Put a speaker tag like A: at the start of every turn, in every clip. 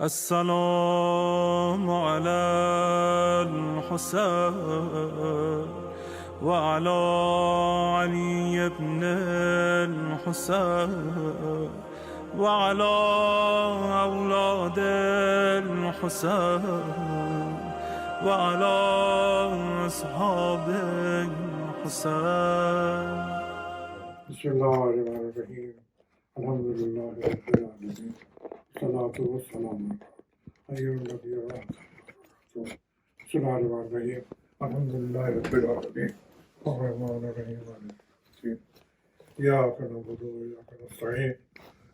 A: السلام على الحسين وعلى علي بن الحسين وعلى أولاد الحسين وعلى أصحاب الحسين.
B: بسم اللہ الرحمن الرحیم الحمد للہ رب العالمین والصلاة والسلام علی النبی ورحمۃ اللہ. بسم اللہ الرحمن الرحیم الحمد للہ رب العالمین الرحمن الرحیم مالک یوم الدین ایاک نعبد و ایاک نستعین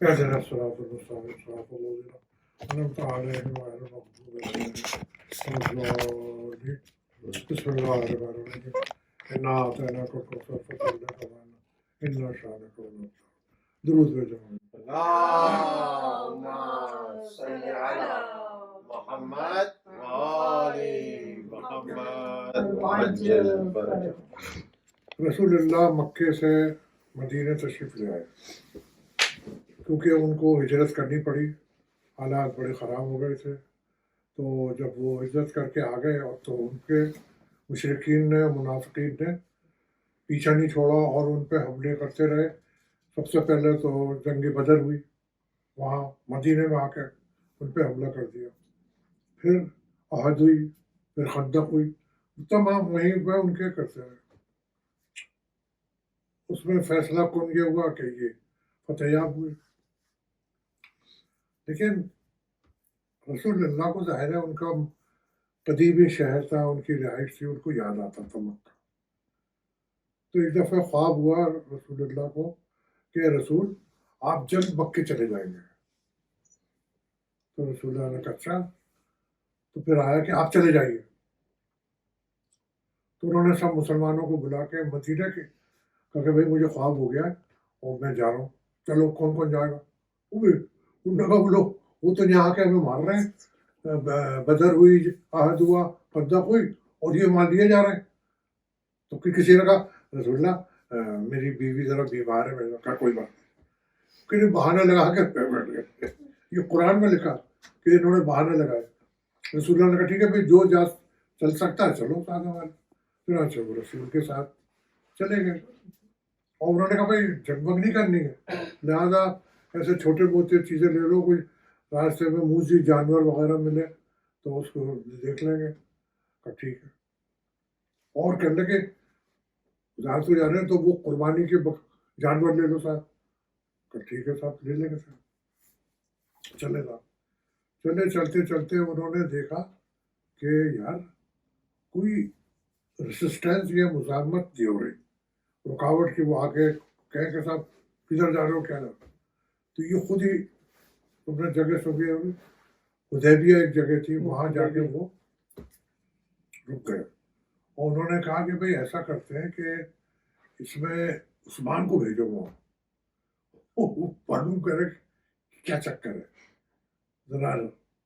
B: اهدنا الصراط المستقیم صراط الذین انعمت علیہم غیر المغضوب علیہم ولا الضالین. بسم اللہ الرحمن الرحیم انا اعطیناک الکوثر فصل لک وانحر ان شانک هو الابتر. درود بجمع
C: اللهم صل على محمد وآل محمد وعجل فرجهم.
B: رسول اللہ مکے سے مدینہ تشریف لے آئے کیونکہ ان کو ہجرت کرنی پڑی، حالات بڑے خراب ہو گئے تھے. تو جب وہ ہجرت کر کے آ گئے اور تو ان کے مشرکین نے، منافقین نے پیچھا نہیں چھوڑا اور ان پہ حملے کرتے رہے. سب سے پہلے تو جنگ بدر ہوئی، وہاں مدینے میں آ کے ان پہ حملہ کر دیا. پھر احد ہوئی، پھر خندق ہوئی، تمام وہیں پہ ان کے کرتے رہے. اس میں فیصلہ کن یہ ہوا کہ یہ فتح یاب ہوئے. لیکن رسول اللہ کو ظاہر ہے ان کا قدیمی شہر تھا، ان کی رہائش تھی، ان کو یاد آتا تھا مکہ. تو ایک دفعہ خواب ہوا رسول اللہ کو کہ رسول آپ جلد مکے چلے جائیں گے. تو رسول اللہ نے کہا اچھا. تو پھر آیا کہ آپ چلے جائیے. تو انہوں نے سب مسلمانوں کو بلا کے مدینہ کے کہا کہ بھائی مجھے خواب ہو گیا ہے اور میں جا رہا ہوں، چلو کون کون جائے گا. انہوں نے کہا بولو وہ تو یہاں کے ہمیں مار رہے ہیں، بدر ہوئی، عہد ہوا، خندق ہوئی اور یہ مار لیے جا رہے ہیں. تو کسی نے کہا رسول اللہ میری بیوی ذرا بیمار ہے. میں نے کہا کوئی بات نہیں. کہ بہانے لگا کے بیٹھ گئے. یہ قرآن میں لکھا کہ انہوں نے بہانے لگائے. رسول اللہ نے کہا ٹھیک ہے بھائی جو جا چل سکتا ہے چلو ساتھ ہمارے. چنانچہ وہ رسول کے ساتھ چلے گئے اور انہوں نے کہا بھائی جنگ وگ نہیں کرنی ہے، لہٰذا ایسے چھوٹے موٹے چیزیں لے لو، کوئی راستے میں موذی جانور وغیرہ ملے تو اس کو دیکھ لیں گے. کہا ٹھیک ہے. اور کہنے لگے جہاں تو جا رہے ہیں تو وہ قربانی کے جانور لے لو صاحب. کہا ٹھیک ہے صاحب لے لیں گے صاحب. چلے صاحب چلے. چلتے چلتے انہوں نے دیکھا کہ یار کوئی ریسسٹینس یا مزاحمت نہیں ہو رہی، رکاوٹ کی. وہ آگے کہیں کہ صاحب کدھر جا رہے ہو کیا جا رہے ہو. تو یہ خود ہی تم نے جگہ سوگی ہوئی حدیبیہ ایک جگہ تھی، وہاں جا کے وہ رک گئے. اور انہوں نے کہا کہ بھئی ایسا کرتے ہیں کہ اس میں عثمان کو بھیجو. وہ معلوم کرے کیا چکر ہے، ذرا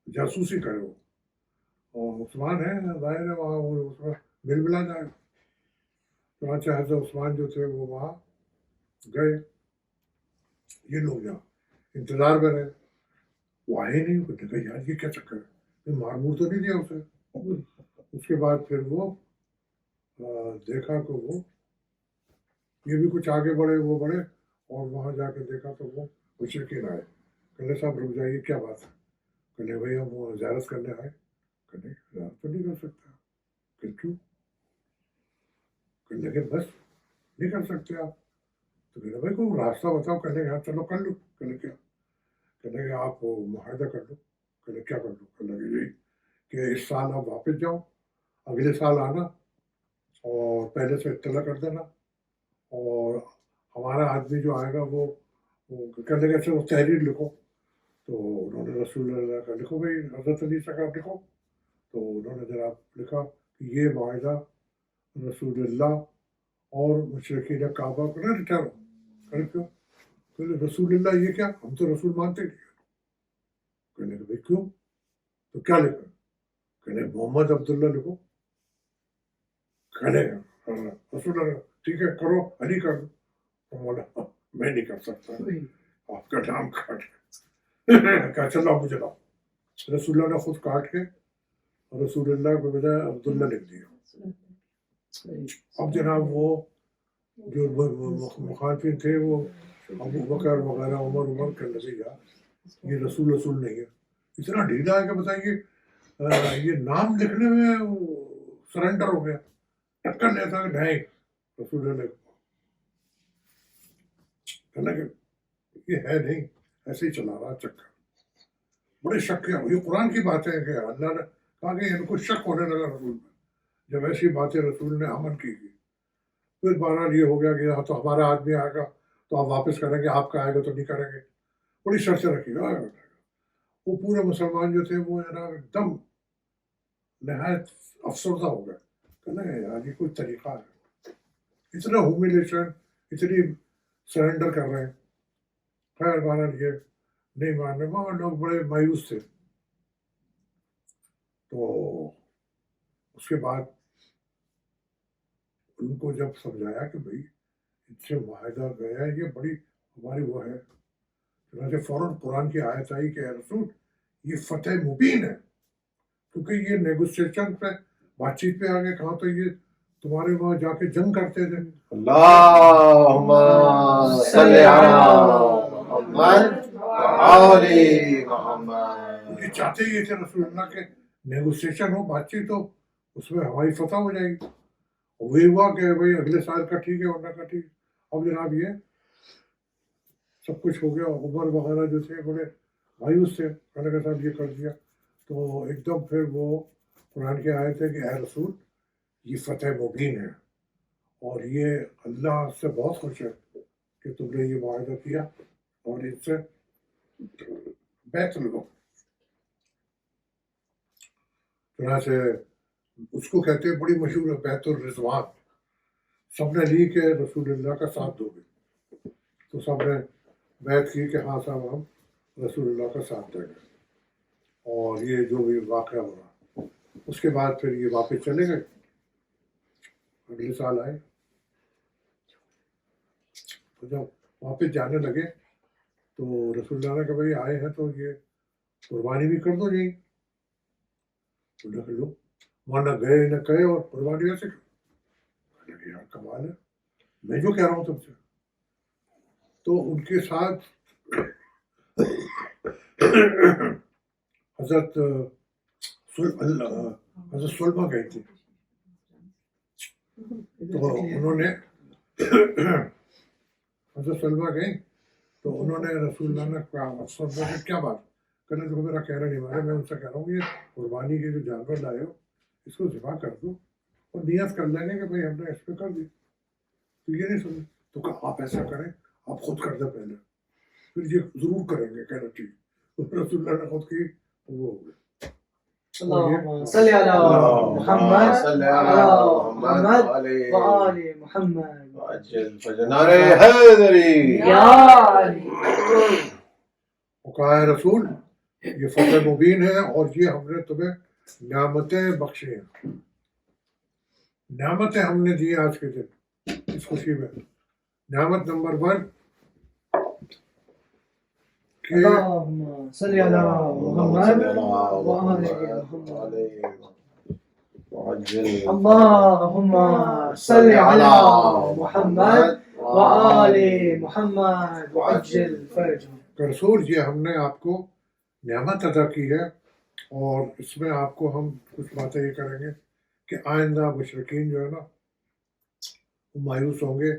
B: جاسوسی کرے. وہ اور عثمان ہے ظاہر ہے وہاں، وہ اس میں مل ملا جائے. چنانچہ حضرت عثمان جو تھے وہ وہاں گئے. یہ لوگ یہاں انتظار میں رہے، وہ آئے نہیں. وہ نے کہا یار یہ کیا چکر ہے، مار مور تو نہیں دیا اسے. اس کے بعد پھر وہ دیکھا کہ وہ یہ بھی کچھ آگے بڑھے، وہ بڑھے اور وہاں جا کے دیکھا تو وہ مشرکین آئے. کہنے صاحب رک جائیے کیا بات ہے. کہنے بھائی ہم وہ زیارت کرنے آئے. کہنے زیارت تو نہیں کر سکتا. کہ کیوں. کہنے لگے بس نہیں کر سکتے آپ. تو کہنے بھائی کوئی راستہ بتاؤ. کہنے یہاں چلو کر لو. کہنے کیا. کہنے کہ آپ معاہدہ کر لو. کہنے کیا کر لو. کہنے لگے یہی کہ اس سال آپ واپس جاؤ، اگلے سال آنا اور پہلے سے اطلاع کر دینا، اور ہمارا آدمی جو آئے گا وہ کہنے لگے اچھا وہ تحریر لکھو. تو انہوں نے رسول اللہ کا لکھو بھائی حضرت علی سے کا لکھو. تو انہوں نے جناب لکھا کہ یہ معاہدہ رسول اللہ اور مشرکین کعبہ کو نہ ٹھہرو. کہنے کیوں. کہنے رسول اللہ یہ کیا، ہم تو رسول مانتے نہیں. کہنے کہ بھائی کیوں. تو کیا لکھا. کہنے محمد عبداللہ لکھو. کہنے رسول اللہ ٹھیک ہے کرو علی کر دو. تو بولا میں نہیں کر سکتا، آپ کا نام کاٹ. کہا چلو مجھے لاؤ. رسول اللہ نے خود کاٹ کے رسول اللہ کے بجائے عبداللہ لکھ دیا. اب جناب وہ جو مخالفین تھے وہ ابو بکر وغیرہ عمر کہنے لگے یار یہ رسول نہیں ہے, اتنا ڈھیلا ہے کہ بتائیے یہ نام لکھنے میں سرنڈر ہو گیا, ٹکر لیتا کہ نہیں رسول اللہ کہنا کہ یہ ہے نہیں, ایسے ہی چلا رہا چکر. بڑے شک کیا, یہ قرآن کی بات ہے کہ اللہ نے کہا کہ ان کو شک ہونے لگا رسول میں, جب ایسی باتیں رسول نے عمل کی. پھر بہرحال یہ ہو گیا کہ تو ہمارا آدمی آئے گا تو آپ واپس کریں گے, آپ کا آئے گا تو نہیں کریں گے. بڑی شرطیں رکھی گا. وہ پورے مسلمان جو تھے وہ جناب ایک دم نہایت افسردہ ہو گئے کہ نہیں یار یہ کوئی طریقہ ہے, اتنا ہومیلیشن, اتنی سرنڈر کر رہے ہیں. خیر بہرحال یہ نہیں ماننے میں, اور لوگ بڑے مایوس تھے. تو اس کے بعد ان کو جب سمجھایا کہ بھائی ان سے معاہدہ گیا یہ بڑی ہماری وہ ہے, چنانچہ فوراً قرآن کی آیت آئی کہ اے رسول یہ فتح مبین ہے, کیونکہ یہ نیگوسیشن پہ بات چیت پہ آگے کہا تو یہ تمہارے وہاں جا کے جنگ کرتے تھے.
C: اللہم صلی علی محمد وآل محمد.
B: یہ چاہتے یہ تھے رسول اللہ کے نیگوسیشن ہو, بات چیت ہو, اس میں ہماری فتح ہو جائے گی. وہی ہوا کہ بھائی اگلے سال کا ٹھیک ہے ورنہ کا ٹھیک. اب جناب یہ سب کچھ ہو گیا. عمر وغیرہ جو تھے بڑے مایوس تھے, کہنے کے ساتھ یہ کر دیا. تو ایک دم پھر وہ قرآن کی آیت ہے کہ اے رسول یہ فتح مبین ہے, اور یہ اللہ سے بہت خوش ہے کہ تم نے یہ معاہدہ کیا اور ان سے بیعت لو. چنانچہ اس کو کہتے ہیں بڑی مشہور ہے بیعت الرضوان. سب نے لی کہ رسول اللہ کا ساتھ دو گے, تو سب نے بیعت کی کہ ہاں صاحب ہم رسول اللہ کا ساتھ دیں گے. اور یہ جو بھی واقعہ ہو رہا, اس کے بعد پھر یہ واپس چلے گئے, اگلے سال آئے. تو جب واپس جانے لگے تو رسول اللہ نے کہا بھائی آئے ہیں تو یہ قربانی بھی کر دو. نہیں لوگ وہاں نہ گئے نہ کہے اور قربانی ایسے کر, یار کمال ہے, میں جو کہہ رہا ہوں تم سے. تو ان کے ساتھ حضرت سلمہ گئی تھی. تو انہوں نے حضرت سلمہ گئی تو انہوں نے رسول اللہ نے کہا سلمہ سے کیا بات, کہنے تو میرا کہنا نہیں مانا, میں ان سے کہہ رہا ہوں یہ قربانی کے جو جانور لائے ہو اس کو ذبح کر دو اور نیت کر لیں گے کہ بھائی ہم نے اس پہ کر دی. تو یہ نہیں سمجھ, تو کہا آپ ایسا کریں آپ خود کر دیں پہلے, پھر یہ ضرور کریں گے. کہنا ٹھیک. رسول اللہ نے خود کی وہ ہو گیا.
D: اللهم صل على محمد محمد وآل محمد
C: وعجل فجنار حیدری
D: یا علی.
B: وہ کہا ہے رسول یہ فتح مبین ہے اور یہ ہم نے تمہیں نعمتیں بخشی ہیں, نعمتیں ہم نے دی آج کے دن اس خوشی میں. نعمت نمبر 1 کہ
D: اللهم صل على محمد وآل محمد.
C: وعجل
D: اللهم صل على محمد وآل محمد وعجل فرجهم.
B: کہ رسول یہ ہم نے آپ کو نعمت ادا کی ہے, اور اس میں آپ کو ہم کچھ باتیں یہ کریں گے کہ آئندہ مشرکین جو ہے نا وہ مایوس ہوں گے,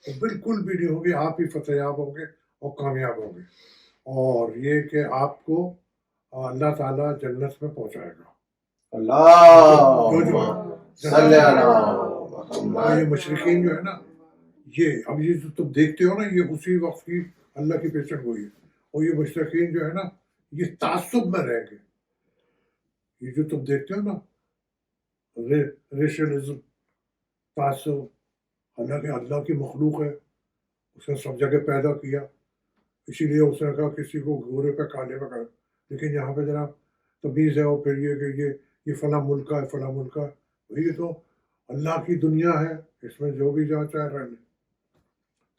B: وہ بالکل بھی نہیں ہوں گے, آپ ہی فتح یاب ہوں گے اور کامیاب ہوں گے. اور یہ کہ آپ کو اللہ تعالیٰ جنت میں پہنچائے گا.
C: اللہم صلی علی محمد.
B: یہ مشرکین جو ہے نا یہ اب یہ جو تم دیکھتے ہو نا یہ اسی وقت کی اللہ کی پیشن گوئی ہے. اور یہ مشرکین جو ہے نا یہ تعصب میں رہ گئے. یہ جو تم دیکھتے ہو نا ریشنزم, تعصب, حالانکہ اللہ کی مخلوق ہے, اس نے سب جگہ پیدا کیا, اسی لیے اس نے کہا کسی کو گورے پہ کالے پہ کر, لیکن یہاں پہ جناب تمیز ہے. اور پھر یہ کہ یہ فلاں ملک کا ہے فلاں ملک کا, یہ تو اللہ کی دنیا ہے, اس میں جو بھی جہاں چاہے رہ لے.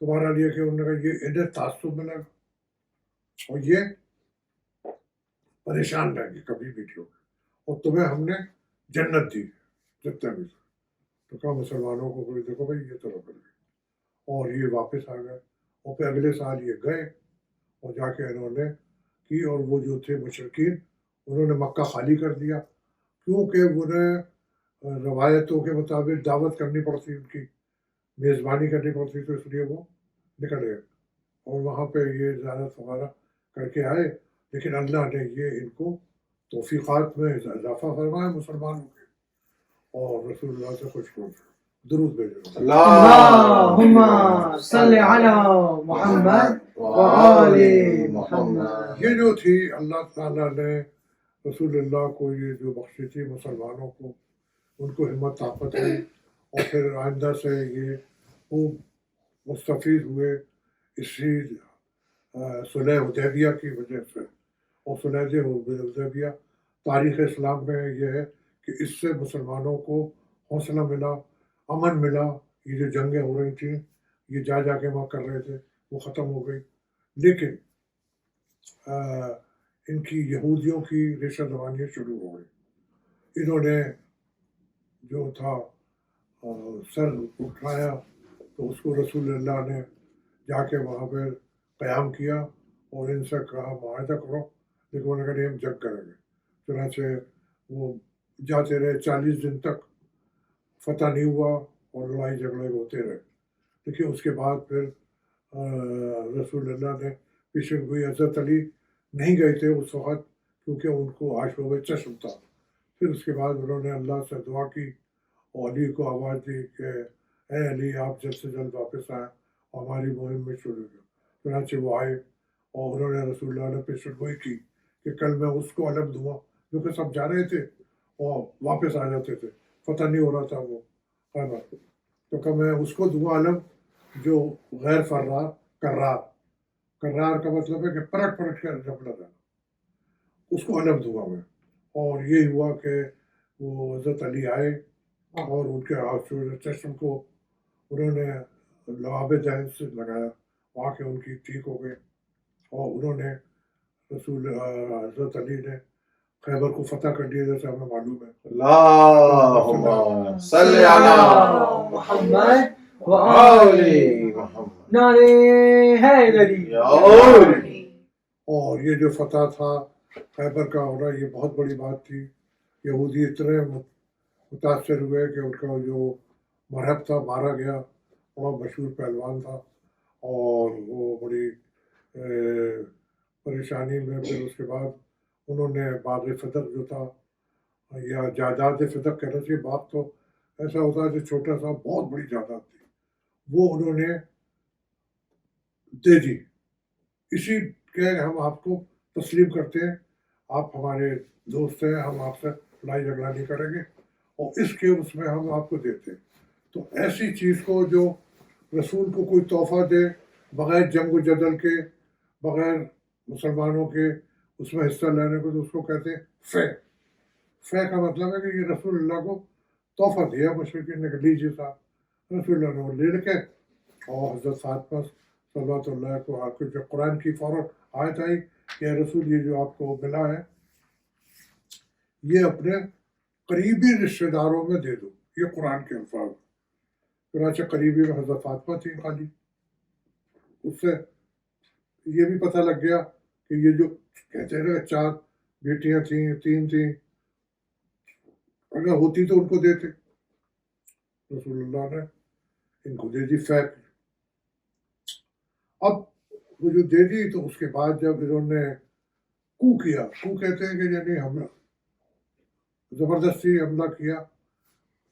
B: تمہارا لیے کہ انہوں نے کہا یہ انہیں تعصب میں لگا, اور یہ پریشان رہیں گے کبھی بھی نہیں ہوگے، اور تمہیں ہم نے جنت دی جتنے بھی تھے۔ تو کہا مسلمانوں کو کوئی دیکھو بھائی یہ تو کر گئے، اور یہ واپس آ گئے، اور پھر اگلے سال یہ گئے اور جا کے انہوں نے کی، اور وہ جو تھے مشرکین انہوں نے مکہ خالی کر دیا، کیونکہ انہیں روایتوں کے مطابق دعوت کرنی پڑتی، ان کی میزبانی کرنی پڑتی، تو اس لیے وہ نکل گئے اور وہاں پہ یہ زیارت وغیرہ کر کے آئے، لیکن اللہ نے یہ ان کو توفیقات میں اضافہ فرمایا مسلمانوں کے، اور رسول اللہ سے خوش ہو درود بھیجو۔
D: اللہم صلی علی محمد وآل محمد۔
B: یہ جو تھی اللہ تعالیٰ نے رسول اللہ کو یہ جو بخشی تھی مسلمانوں کو، ان کو ہمت طاقت ہوئی، اور پھر آئندہ سے یہ خوب مستفید ہوئے اسی صلح حدیبیہ کی وجہ سے، اور صلح حدیبیہ تاریخ اسلام میں یہ ہے کہ اس سے مسلمانوں کو حوصلہ ملا، امن ملا، یہ جو جنگیں ہو رہی تھیں یہ جا جا کے وہاں کر رہے تھے وہ ختم ہو گئی، لیکن ان کی یہودیوں کی ریشہ دوانیاں شروع ہو گئی، انہوں نے جو تھا سر اٹھایا تو اس کو رسول اللہ نے جا کے وہاں پہ قیام کیا اور ان سے کہا معاہدہ کرو، لیکن انہوں نے کہا نہیں ہم جنگ کریں گے، چنانچہ وہ جاتے رہے، 40 دن تک فتح نہیں ہوا اور لڑائی جھگڑے ہوتے رہے، لیکن اس کے بعد پھر رسول اللہ نے پیشن گوئی، حضرت علی نہیں گئے تھے اس وقت کیونکہ ان کو آشوب چشم تھا، پھر اس کے بعد انہوں نے اللہ سے دعا کی اور علی کو آواز دی کہ اے علی آپ جلد سے جلد واپس آئیں اور ہماری مہم میں شروع ہو، چنانچہ وہ آئے اور انہوں نے رسول اللہ نے پیشن گوئی کی کہ کل میں اس کو علم دوں گا، کیونکہ سب جا رہے تھے اور واپس آ جاتے تھے، فتح نہیں ہو رہا تھا وہ خیبر، تو کہ میں اس کو دوں گا علم جو غیر فرار کرار کا مطلب ہے کہ پلٹ کے جھپڑا جانا، اس کو علم دوں گا میں، اور یہی ہوا کہ وہ حضرت علی آئے اور ان کے چشم کو انہوں نے لعاب دہن سے لگایا، وہاں کے ان کی ٹھیک ہو گئے، اور انہوں نے حضرت علی نے خیبر کو فتح کر دیا جیسے ہمیں معلوم ہے۔
C: اللہم صلی علی
D: محمد وآل
C: محمد۔
D: نعرے حیدری۔
B: اور یہ جو فتح تھا خیبر کا ہونا یہ بہت بڑی بات تھی، یہودی اتنے متاثر ہوئے کہ ان کا جو مرہب تھا مارا گیا، بڑا مشہور پہلوان تھا، اور وہ بڑی پریشانی میں، پھر اس کے بعد انہوں نے باغ فدق جو تھا، یا جائیداد فدق کہنا چاہیے، باغ تو ایسا ہوتا ہے جو چھوٹا سا، بہت بڑی جائیداد تھی، وہ انہوں نے دے دی، اسی کہ ہم آپ کو تسلیم کرتے ہیں، آپ ہمارے دوست ہیں، ہم آپ سے لڑائی جھگڑا نہیں کریں گے، اور اس کے اس میں ہم آپ کو دیتے ہیں۔ تو ایسی چیز کو جو رسول کو کوئی تحفہ دے بغیر جنگ و جدل کے، بغیر مسلمانوں کے اس میں حصہ لینے کو، تو اس کو کہتے ہیں فے۔ فے کا مطلب ہے کہ یہ رسول اللہ کو تحفہ دیا مشرکین نے کہ لیجیے صاحب، رسول اللہ نے وہ لے کے، اور حضرت فاطمہ صلوات اللہ کو آپ کو جو قرآن کی فوراً آیت آئی کہ رسول یہ جو آپ کو ملا ہے یہ اپنے قریبی رشتہ داروں میں دے دو، یہ قرآن کے الفاظ، چنانچہ قریبی میں حضرت فاطمہ تھی خالی، اس سے یہ بھی پتہ لگ گیا کہ یہ جو کہتے ہیں 4 بیٹیاں تھیں، 3 تھیں، اگر ہوتی تو ان کو دیتے، رسول اللہ نے ان کو دے دی فیک۔ اب وہ جو دے دی تو اس کے بعد جب انہوں نے کو کیا، کو کہتے ہیں کہ یعنی حملہ، زبردستی حملہ کیا،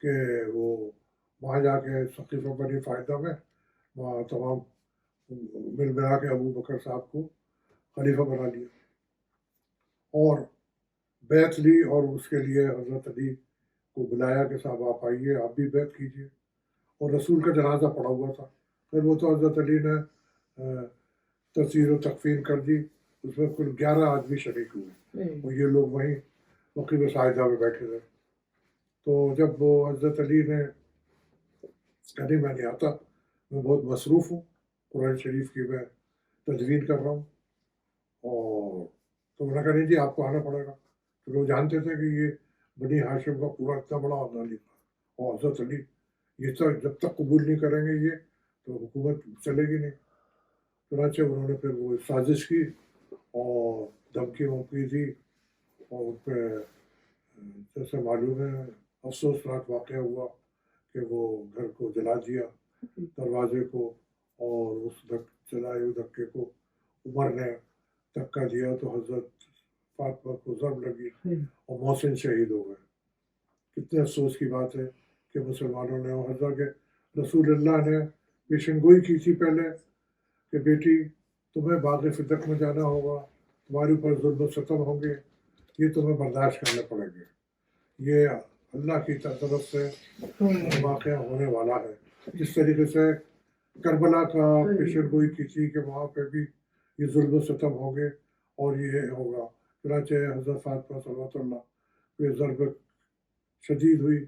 B: کہ وہ وہاں جا کے ثقیف بنی فائدہ میں وہاں تمام مل ملا کے ابو بکر صاحب کو خلیفہ بنا لیا اور بیعت لی، اور اس کے لیے حضرت علی کو بلایا کہ صاحب آپ آئیے، آپ بھی بیعت کیجیے، اور رسول کا جنازہ پڑا ہوا تھا، پھر وہ تو حضرت علی نے تفسیر و تکفین کر دی، اس میں کل 11 آدمی شریک ہوئے، اور یہ لوگ وہیں وقیع ساجدہ میں بیٹھے رہے۔ تو جب وہ حضرت علی نے کہا نہیں میں نہیں آتا، میں بہت مصروف ہوں، قرآن شریف کی میں تدوین کر رہا ہوں، اور تو انہوں نے کہا نہیں جی آپ کو آنا پڑے گا. تو لوگ جانتے تھے کہ یہ بنی ہاشم کا پورا اتنا بڑا خاندان تھا اور حضرت علی یہ سب جب تک قبول نہیں کریں گے یہ تو حکومت چلے گی نہیں. چنانچہ انہوں نے پھر وہ سازش کی اور دھمکی ومکی دی اور ان پہ جیسے معلوم ہے افسوسناک واقعہ ہوا کہ وہ گھر کو جلا دیا دروازے کو اور اس جلائے ہوئے دھکے کو عمر نے دھکا دیا تو حضرت فاطمہ کو ضرب لگی اور محسن شہید ہو گئے. کتنے افسوس کی بات ہے کہ مسلمانوں نے اور حضرت کے رسول اللہ نے پیشن گوئی کی تھی پہلے کہ بیٹی تمہیں باغ فدق میں جانا ہوگا, تمہارے اوپر ظلم و ستم ہوں گے, یہ تمہیں برداشت کرنے پڑیں گے. یہ اللہ کی طرف سے واقعہ ہونے والا ہے. جس طریقے سے کربلا کا پیشن گوئی کی تھی کہ وہاں پہ بھی یہ ظلم و ستم ہوں گے اور یہ ہوگا. چنانچہ حضرت فاطمہ صلوات اللہ پہ ضرب شدید ہوئی,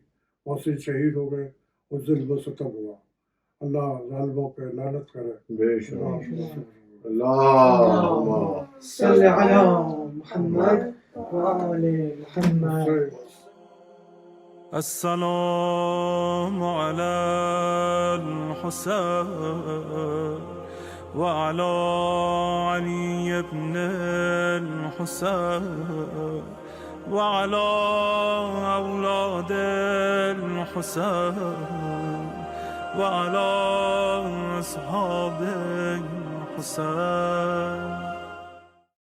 B: محسن شہید ہو گئے اور ظلم و ستم ہوا. اللہ ظالموں پہ لعنت کرے.
C: بے شک. اللہم
D: صل علی محمد وآل محمد.
A: السلام على الحسين وعلى علي بن الحسين وعلى أولاد الحسين وعلى أصحاب الحسين